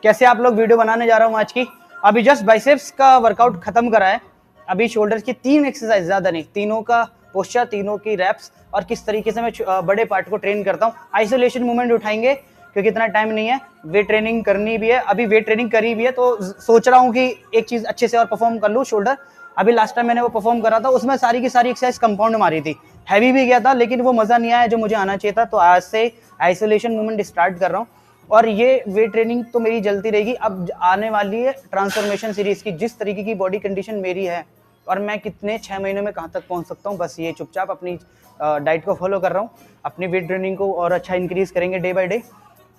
कैसे आप लोग वीडियो बनाने जा रहा हूँ आज की। अभी जस्ट बाइसेप्स का वर्कआउट खत्म करा है। अभी शोल्डर्स की 3 एक्सरसाइज, ज़्यादा नहीं, तीनों का पोस्चर, तीनों की रैप्स और किस तरीके से मैं बड़े पार्ट को ट्रेन करता हूँ। आइसोलेशन मूवमेंट उठाएंगे क्योंकि इतना टाइम नहीं है, वेट ट्रेनिंग करनी भी है। अभी वेट ट्रेनिंग करी भी है तो सोच रहा हूँ कि एक चीज़ अच्छे से और परफॉर्म कर लूँ। शोल्डर अभी लास्ट टाइम मैंने वो परफॉर्म करा था, उसमें सारी की सारी एक्सरसाइज कंपाउंड मारी थी, हैवी भी गया था, लेकिन वो मज़ा नहीं आया जो मुझे आना चाहिए था। तो आज से आइसोलेशन मूवमेंट स्टार्ट कर रहा हूँ और ये वेट ट्रेनिंग तो मेरी चलती रहेगी। अब आने वाली है ट्रांसफॉर्मेशन सीरीज की। जिस तरीके की बॉडी कंडीशन मेरी है और मैं कितने 6 महीनों में कहाँ तक पहुँच सकता हूँ, बस ये चुपचाप अपनी डाइट को फॉलो कर रहा हूँ, अपनी वेट ट्रेनिंग को और अच्छा इंक्रीज करेंगे डे बाय डे।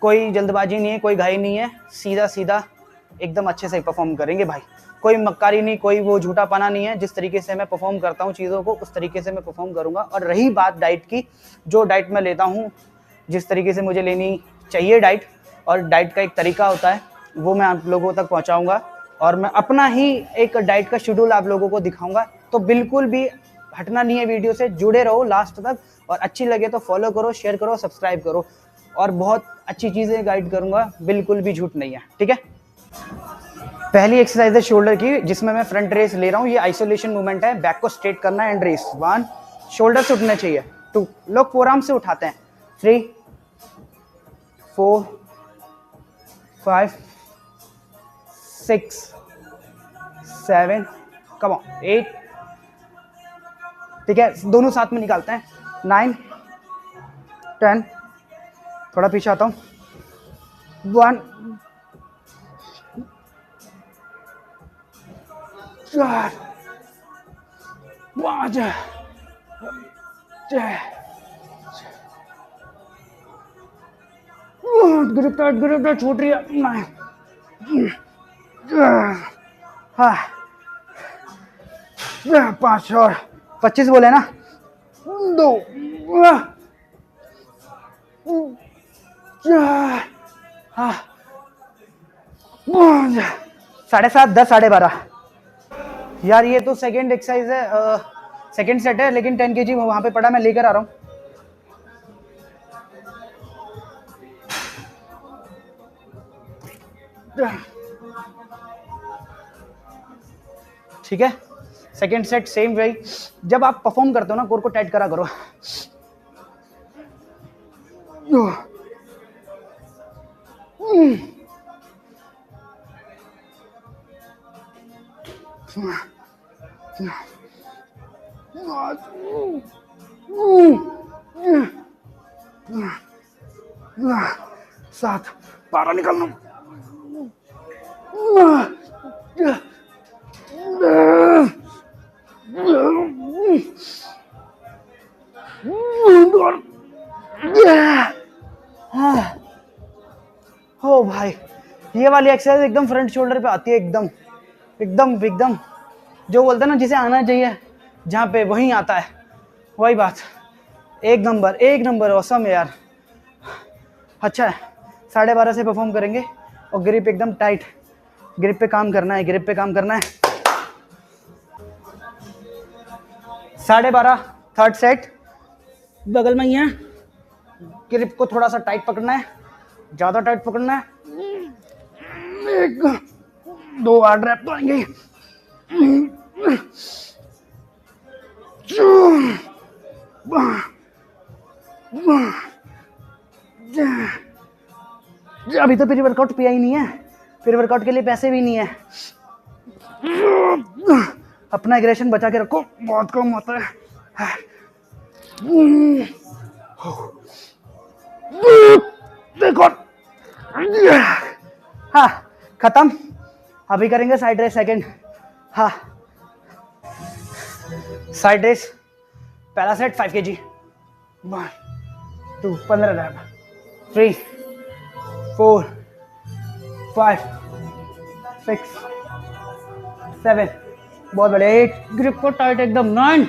कोई जल्दबाजी नहीं है, कोई घाई नहीं है, सीधा सीधा एकदम अच्छे से परफॉर्म करेंगे भाई। कोई मक्कारी नहीं, कोई वो झूठा पाना नहीं है। जिस तरीके से मैं परफॉर्म करता हूँ चीज़ों को, उस तरीके से मैं परफॉर्म करूँगा। और रही बात डाइट की, जो डाइट मैं लेता हूँ, जिस तरीके से मुझे लेनी चाहिए डाइट, और डाइट का एक तरीका होता है, वो मैं आप लोगों तक पहुँचाऊँगा और मैं अपना ही एक डाइट का शेड्यूल आप लोगों को दिखाऊँगा। तो बिल्कुल भी हटना नहीं है, वीडियो से जुड़े रहो लास्ट तक, और अच्छी लगे तो फॉलो करो, शेयर करो, सब्सक्राइब करो, और बहुत अच्छी चीज़ें गाइड करूँगा, बिल्कुल भी झूठ नहीं है, ठीक है। पहली एक्सरसाइज है शोल्डर की, जिसमें मैं फ्रंट रेस ले रहा हूँ। ये आइसोलेशन मूवमेंट है, बैक को स्ट्रेट करना है एंड रेस। 1, शोल्डर से उठने चाहिए। 2, लोग फोर आर्म से उठाते हैं। 3, 4, 5, 6, 7, कम ऑन, 8, ठीक है, दोनों साथ में निकालते हैं। 9, 10, थोड़ा पीछे आता हूँ। 1, 4, 5, 6, ग्रिप छूट रही है। 5 और 25 बोले ना। 2, 4, 7.5, 10, 12.5। यार ये तो सेकेंड एक्सरसाइज है, सेकेंड सेट है, लेकिन 10 kg वहाँ पे पड़ा, मैं लेकर आ रहा हूँ। ठीक है, सेकेंड सेट सेम वही। जब आप परफॉर्म करते हो ना, कोर को टाइट करा करो। सात, 12 निकालना। 2। हो भाई, ये वाली एक्सरसाइज एकदम फ्रंट शोल्डर पे आती है, एकदम एकदम एकदम जो बोलते हैं ना, जिसे आना चाहिए जहाँ पे, वहीं आता है, वही बात। एक नंबर औसम यार, अच्छा है। 12.5 से परफॉर्म करेंगे और ग्रिप एकदम टाइट, ग्रिप पे काम करना है, ग्रिप पे काम करना है। 12.5 थर्ड सेट, बगल में ही है। ग्रिप को थोड़ा सा टाइट पकड़ना है, ज़्यादा टाइट पकड़ना है। 1, 2, 8 रैप तो आएंगे। 4, अभी तो प्री वर्कआउट पिया ही नहीं है, प्री वर्कआउट के लिए पैसे भी नहीं है। अपना एग्रेशन बचा के रखो, बहुत कम होता है। देखो, हाँ खत्म। अभी करेंगे साइड रेस सेकंड। हाँ, साइड रेस पहला सेट 5 kg। 1, 2, 15 रैप। 3, 4, 5, 6, 7, बहुत बढ़िया। 8, ग्रिप को टाइट एकदम। 9,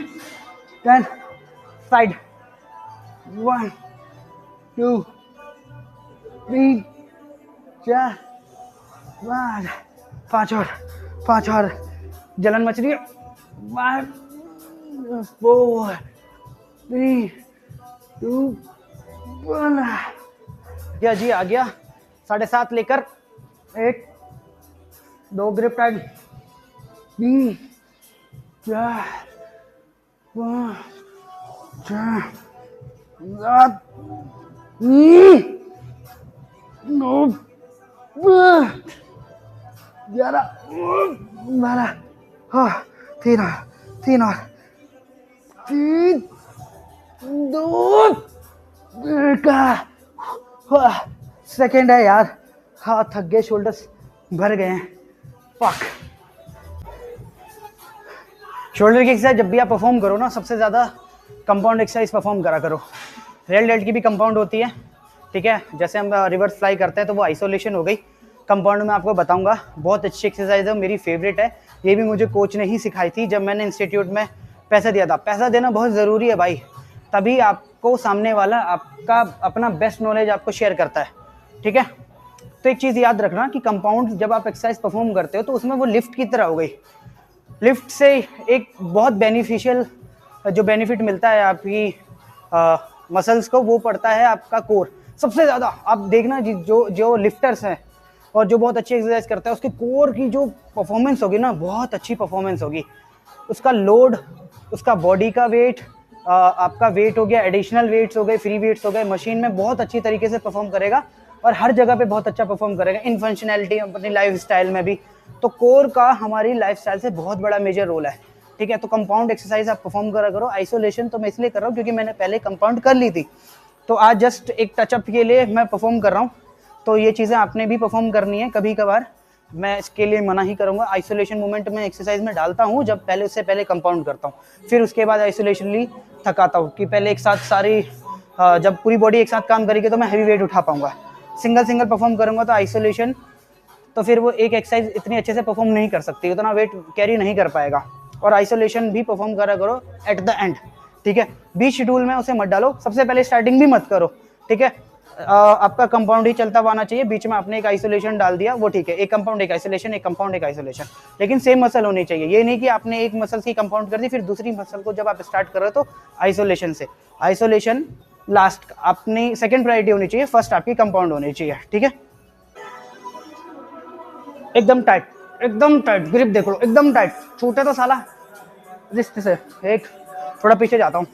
10, साइड। 1, 2, 3, 4, 5 और जलन मच रही है। 1, 4, 3, 2, 1। क्या जी, आ गया 7.5 लेकर 8, 2 ग्रिप टाइट, 3, 4, 5, 6, 7, 9, 11, 12, हाँ 3 और 3 और 3, 2, 1 सेकेंड है यार। हाँ थक गए, शोल्डर्स भर गए हैं। फक। शोल्डर की एक्सरसाइज जब भी आप परफॉर्म करो ना, सबसे ज़्यादा कंपाउंड एक्सरसाइज परफॉर्म करा करो। रेल डेल्ट की भी कंपाउंड होती है, ठीक है। जैसे हम रिवर्स फ्लाई करते हैं तो वो आइसोलेशन हो गई। कंपाउंड में आपको बताऊंगा, बहुत अच्छी एक्सरसाइज है, मेरी फेवरेट है। ये भी मुझे कोच ने ही सिखाई थी जब मैंने इंस्टीट्यूट में पैसा दिया था। पैसा देना बहुत ज़रूरी है भाई, तभी आपको सामने वाला आपका अपना बेस्ट नॉलेज आपको शेयर करता है, ठीक है। तो एक चीज़ याद रखना कि कंपाउंड जब आप एक्सरसाइज परफॉर्म करते हो तो उसमें वो लिफ्ट की तरह हो गई। लिफ्ट से एक बहुत बेनिफिशियल जो बेनिफिट मिलता है आपकी मसल्स को, वो पड़ता है आपका कोर। सबसे ज़्यादा आप देखना जो जो लिफ्टर्स हैं और जो बहुत अच्छी एक्सरसाइज करता है, उसके कोर की जो परफॉर्मेंस होगी ना, बहुत अच्छी परफॉर्मेंस होगी। उसका लोड, उसका बॉडी का वेट, आपका वेट हो गया, एडिशनल वेट्स हो गए, फ्री वेट्स हो गए, मशीन में बहुत अच्छी तरीके से परफॉर्म करेगा और हर जगह पे बहुत अच्छा परफॉर्म करेगा, इन फंक्शनैलिटी अपनी लाइफ स्टाइल में भी। तो कोर का हमारी लाइफ स्टाइल से बहुत बड़ा मेजर रोल है, ठीक है। तो कंपाउंड एक्सरसाइज आप परफॉर्म करा करो। आइसोलेशन तो मैं इसलिए कर रहा हूँ क्योंकि मैंने पहले कंपाउंड कर ली थी, तो आज जस्ट एक टचअप के लिए मैं परफॉर्म कर रहा हूँ। तो ये चीज़ें आपने भी परफॉर्म करनी है कभी कभार, मैं इसके लिए मना ही करूँगा। आइसोलेशन मूवमेंट में एक्सरसाइज में डालता हूँ जब पहले, उससे पहले कंपाउंड करता हूँ, फिर उसके बाद आइसोलेशनली थकाता हूँ कि पहले एक साथ सारी जब पूरी बॉडी एक साथ काम करेगी तो मैं हैवी वेट उठा पाऊँगा। सिंगल सिंगल परफॉर्म करूँगा तो आइसोलेशन, तो फिर वो एक एक्सरसाइज इतनी अच्छे से परफॉर्म नहीं कर सकती, उतना वेट कैरी नहीं कर पाएगा। और आइसोलेशन भी परफॉर्म करा करो एट द एंड, ठीक है। बीच शेड्यूल में उसे मत डालो, सबसे पहले स्टार्टिंग भी मत करो, ठीक है। आपका कंपाउंड ही चलता हुआ आना चाहिए, बीच में आपने एक आइसोलेशन डाल दिया वो ठीक है, एक कंपाउंड एक आइसोलेशन, एक कंपाउंड एक आइसोलेशन, लेकिन सेम मसल होनी चाहिए। ये नहीं कि आपने एक मसल की कंपाउंड कर दी, फिर दूसरी मसल को जब आप स्टार्ट कर रहे हो तो आइसोलेशन से। आइसोलेशन लास्ट, अपनी सेकंड प्रायोरिटी होनी चाहिए, फर्स्ट आपकी कंपाउंड होनी चाहिए, ठीक है। एकदम टाइट, एकदम टाइट ग्रिप देख लो, एकदम टाइट, छूटे तो साला रिस्ट से। एक थोड़ा पीछे जाता हूँ,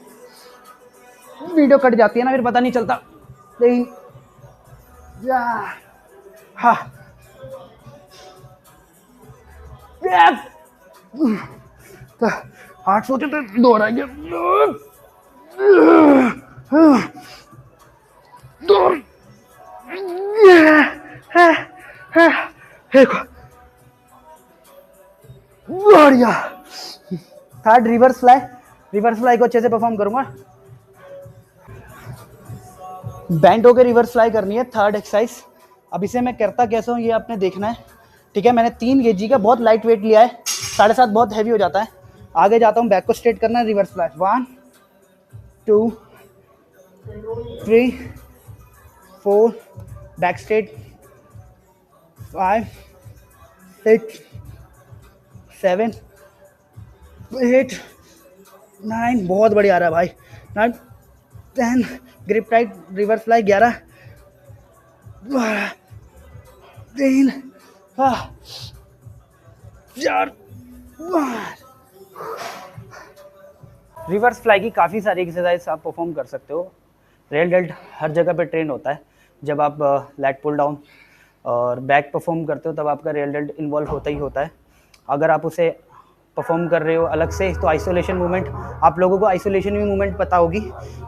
वीडियो कट जाती है ना, फिर पता नहीं चलता। लेकिन हाँ, तो 800 तो दोहराएंगे। बढ़िया। Third reverse fly, reverse fly को अच्छे से परफॉर्म करूंगा। बैंड होकर रिवर्स फ्लाई करनी है, थर्ड एक्सरसाइज। अब इसे मैं करता कैसे हूँ ये आपने देखना है, ठीक है। मैंने 3 kg का बहुत लाइट वेट लिया है, 7.5 बहुत हैवी हो जाता है। आगे जाता हूँ, बैक को स्ट्रेट करना है, रिवर्स फ्लाई 1 2 3 4, बैक स्ट्रेट 5 6 7 8 9, बहुत बढ़िया आ रहा है भाई, 9 10, grip tight, reverse fly 11 12 3 4 5। Reverse fly की काफ़ी सारी एक्सरसाइज आप परफॉर्म कर सकते हो। रेल डेल्ट हर जगह पे ट्रेन होता है। जब आप लैट पुल डाउन और बैक परफॉर्म करते हो तब आपका रेल डेल्ट इन्वॉल्व होता ही होता है। अगर आप उसे परफॉर्म कर रहे हो अलग से तो आइसोलेशन मूवमेंट, आप लोगों को आइसोलेशन भी मूवमेंट पता होगी।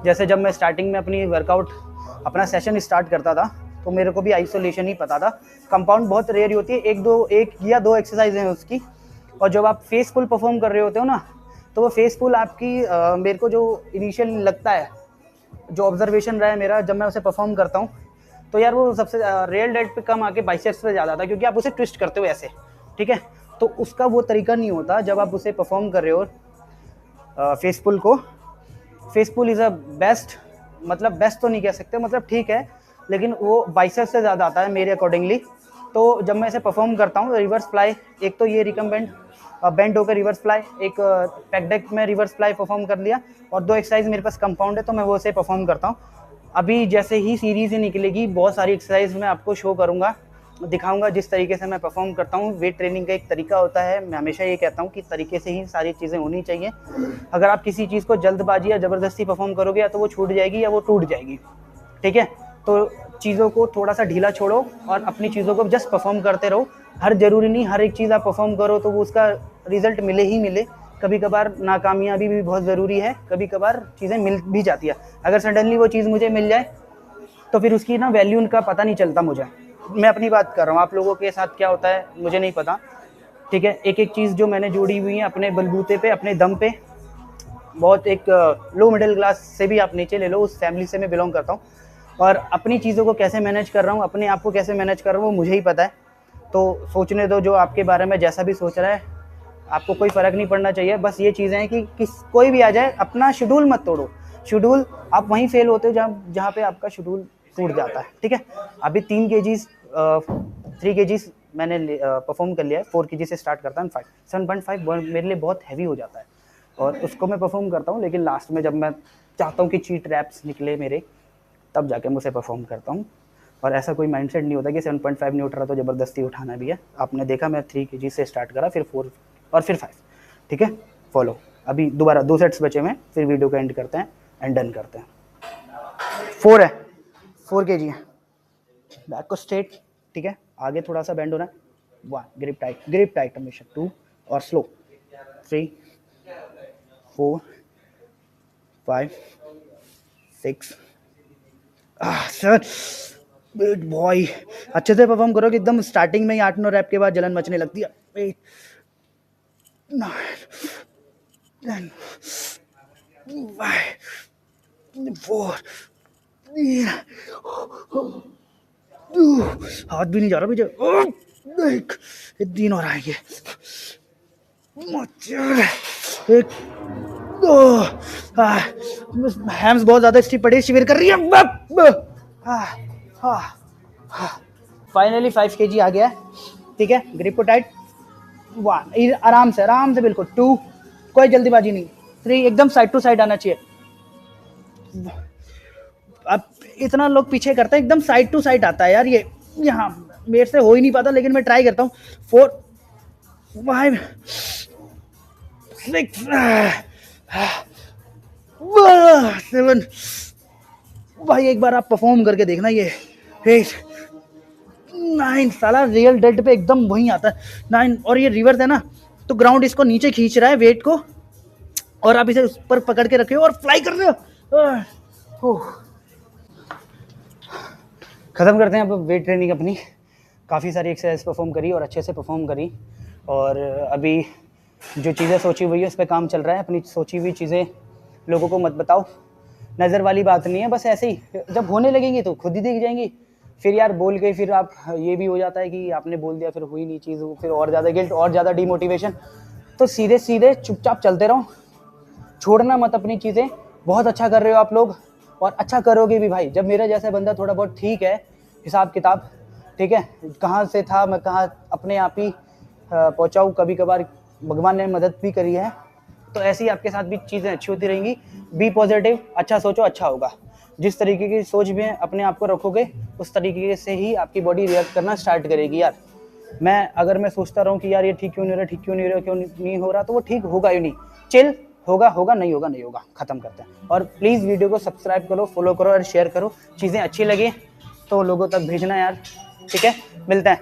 जैसे जब मैं स्टार्टिंग में अपनी वर्कआउट अपना सेशन स्टार्ट करता था तो मेरे को भी आइसोलेशन ही पता था। कंपाउंड बहुत रेयर होती है, एक या दो एक्सरसाइज हैं उसकी। और जब आप फेस पुल परफॉर्म कर रहे होते हो ना, तो वो फेस पुल आपकी मेरे को जो इनिशियल लगता है, जो ऑब्जर्वेशन रहा है मेरा जब मैं उसे परफॉर्म करता हूँ, तो यार वो सबसे रियल डेल्ट पे कम आके बाइसेप्स पे ज़्यादा था, क्योंकि आप उसे ट्विस्ट करते हो ऐसे, ठीक है। तो उसका वो तरीका नहीं होता जब आप उसे परफॉर्म कर रहे हो फेस पुल को। Face pull is a best, मतलब बेस्ट तो नहीं कह सकते, मतलब ठीक है, लेकिन वो बाइसेप्स से ज़्यादा आता है मेरे अकॉर्डिंगली। तो जब मैं इसे परफॉर्म करता हूँ रिवर्स फ्लाई, एक तो ये रिकम्बेंड बेंड होकर रिवर्स फ्लाई, एक पैक डेक में रिवर्स फ्लाई परफॉर्म कर लिया, और 2 एक्सरसाइज मेरे पास कंपाउंड है तो मैं वो से परफॉर्म करता हूँ। अभी जैसे ही सीरीज़ निकलेगी बहुत सारी एक्सरसाइज मैं आपको शो करूँगा दिखाऊंगा जिस तरीके से मैं परफॉर्म करता हूँ। वेट ट्रेनिंग का एक तरीका होता है, मैं हमेशा ये कहता हूँ कि तरीके से ही सारी चीज़ें होनी चाहिए। अगर आप किसी चीज़ को जल्दबाजी या ज़बरदस्ती परफॉर्म करोगे या तो वो छूट जाएगी या वो टूट जाएगी, ठीक है। तो चीज़ों को थोड़ा सा ढीला छोड़ो और अपनी चीज़ों को जस्ट परफॉर्म करते रहो। हर ज़रूरी नहीं हर एक चीज़ आप परफॉर्म करो तो वो उसका रिजल्ट मिले ही मिले। कभी कभार नाकामयाबी भी बहुत ज़रूरी है, कभी कभार चीज़ें मिल भी जाती है। अगर सडनली वो चीज़ मुझे मिल जाए तो फिर उसकी ना वैल्यू उनका पता नहीं चलता मुझे। मैं अपनी बात कर रहा हूँ, आप लोगों के साथ क्या होता है मुझे नहीं पता, ठीक है। एक एक चीज़ जो मैंने जोड़ी हुई है अपने बलबूते पे, अपने दम पे, बहुत एक लो मिडिल क्लास से भी आप नीचे ले लो, उस फैमिली से मैं बिलोंग करता हूँ। और अपनी चीज़ों को कैसे मैनेज कर रहा हूँ, अपने आप को कैसे मैनेज कर रहा हूँ वो मुझे ही पता है। तो सोचने दो जो आपके बारे में जैसा भी सोच रहा है, आपको कोई फ़र्क नहीं पड़ना चाहिए। बस ये चीज़ें हैं कि कोई भी आ जाए, अपना शेड्यूल मत तोड़ो। शेड्यूल आप वहीं फेल होते हो जहाँ पे आपका शेड्यूल टूट जाता है, ठीक है। अभी 3 kgs 3 kgs मैंने परफॉर्म कर लिया है। 4 kg से स्टार्ट करता हूँ। 7.5 मेरे लिए बहुत हैवी हो जाता है और उसको मैं परफॉर्म करता हूँ, लेकिन लास्ट में जब मैं चाहता हूँ कि चीट रैप्स निकले मेरे, तब जाके मैं उसे परफॉर्म करता हूँ। और ऐसा कोई माइंडसेट नहीं होता कि 7.5 नहीं उठ रहा तो ज़बरदस्ती उठाना भी है। आपने देखा मैं 3 kg से स्टार्ट करा, फिर 4 और फिर 5, ठीक है। फॉलो। अभी दोबारा 2 सेट्स बचे हुए, फिर वीडियो को एंड करते हैं एंड डन करते हैं। 4 है, 4 kg है। बैक को स्ट्रेट, ठीक है। आगे थोड़ा सा बेंड होना है। 1, ग्रिप टाइट हमेशा। 2 और स्लो। 3, 4, 5, 6, 7। Good boy. अच्छे से परफॉर्म करो कि एकदम स्टार्टिंग में ही 8-9 रैप के बाद जलन मचने लगती है। 8, 9, 10, 5, 4, 3, 2, हाथ भी नहीं जा रहा मुझे। 1, 3 और आएंगे। 1, 2, हैम्स बहुत ज्यादा स्टिफ पड़े, शिविर कर रही है। फाइनली 5 kg आ गया है, ठीक है। ग्रिप को टाइट। 1, आराम से बिल्कुल। 2, कोई जल्दीबाजी नहीं। 3, एकदम साइड टू साइड आना चाहिए। अब इतना लोग पीछे करते हैं, एकदम साइड टू साइड आता है यार ये, यहाँ मेरे से हो ही नहीं पाता, लेकिन मैं ट्राई करता हूँ। 4, 5, 6, 7। भाई एक बार आप परफॉर्म करके देखना ये। 8, 9। साला रियल डेड पे एकदम वहीं आता है 9। और ये रिवर्स है ना, तो ग्राउंड इसको नीचे खींच रहा है वेट को, और आप इसे उस पर पकड़ के रखे हो और फ्लाई कर रहे हो। ख़त्म करते हैं अब वेट ट्रेनिंग अपनी। काफ़ी सारी एक्सरसाइज परफॉर्म करी और अच्छे से परफॉर्म करी, और अभी जो चीज़ें सोची हुई है उस पर काम चल रहा है। अपनी सोची हुई चीज़ें लोगों को मत बताओ, नज़र वाली बात नहीं है, बस ऐसे ही जब होने लगेंगी तो खुद ही दिख जाएंगी। फिर यार बोल के फिर आप ये भी हो जाता है कि आपने बोल दिया फिर हुई नहीं चीज़, फिर और ज़्यादा गिल्ट और ज़्यादा डीमोटिवेशन। तो सीधे सीधे चुपचाप चलते रहो, छोड़ना मत अपनी चीज़ें। बहुत अच्छा कर रहे हो आप लोग और अच्छा करोगे भी भाई। जब मेरा जैसा बंदा थोड़ा बहुत ठीक है हिसाब किताब, ठीक है, कहाँ से था मैं कहाँ अपने आप ही पहुँचा हूँ, कभी कभार भगवान ने मदद भी करी है। तो ऐसे ही आपके साथ भी चीज़ें अच्छी होती रहेंगी। बी पॉजिटिव, अच्छा सोचो अच्छा होगा। जिस तरीके की सोच में अपने आप को रखोगे उस तरीके से ही आपकी बॉडी रिएक्ट करना स्टार्ट करेगी। यार अगर मैं सोचता रहूँ कि यार ये ठीक क्यों नहीं हो रहा, तो वो ठीक होगा ही नहीं। चिल, होगा नहीं होगा, ख़त्म करते हैं। और प्लीज़ वीडियो को सब्सक्राइब करो, फॉलो करो और शेयर करो। चीज़ें अच्छी लगी तो लोगों तक भेजना यार, ठीक है। मिलते हैं।